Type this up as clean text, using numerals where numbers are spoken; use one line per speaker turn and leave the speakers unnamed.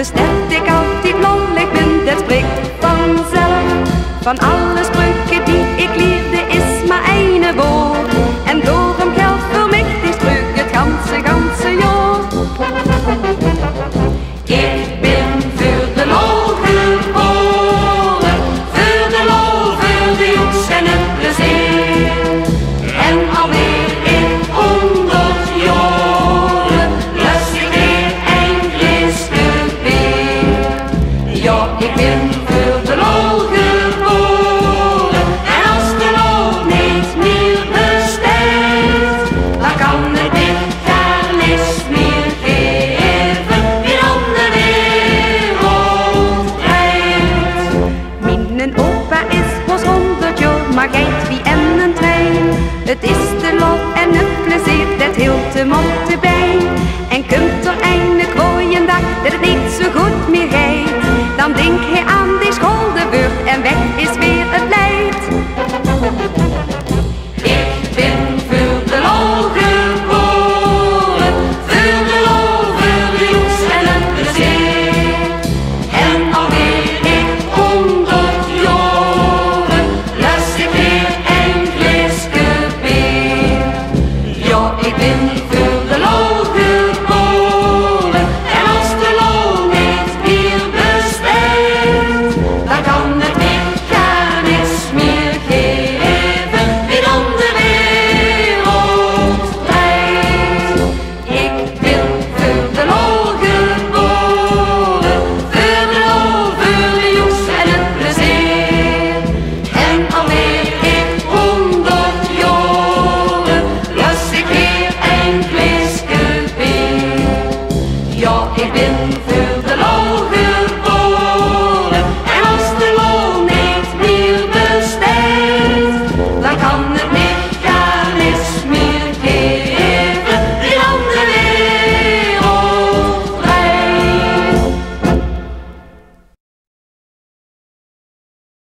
Dus dat ik altijd lollig ben, dat spreekt vanzelf. Van alle spreuken die ik leerde is maar één woord. En daarom geldt voor mij die spreuk het ganse jaar. Ik ben voor de lol geboren, voor de lol, voor de joeks en het plezier. En alweer in 100 jaren lust ik weer een gliske weer. Ja, ik ben voor de lol geboren, en als de lol niet meer bestaat, dan kan het dit daar niets meer geven, wie dan de wereld draait. Mijn opa is pas 100 jaar, maar geit wie en een trein. Het is de lol en het plezier, dat hield hem op de been. En komt er eindelijk ooit een dag dat het niet zo goed meer gaat, dan denk hij aan die schouderbeurt en weg is weer het leid. Ik ben voor de lol geboren, voor de lol, voor de joeks en het plezier. En alweer in 100 jaren lust ik weer een gliske bier. Ja, ik ben voor de lol geboren, en als de lol niet meer bestaat, dan kan het dit jaar niets meer geven, wie dan de wereld leidt. Ik ben voor de lol geboren, voor de lol, voor de joeks en het plezier. En alweer in 100 jaren lust ik weer een gliske bier. Ja, ik ben voor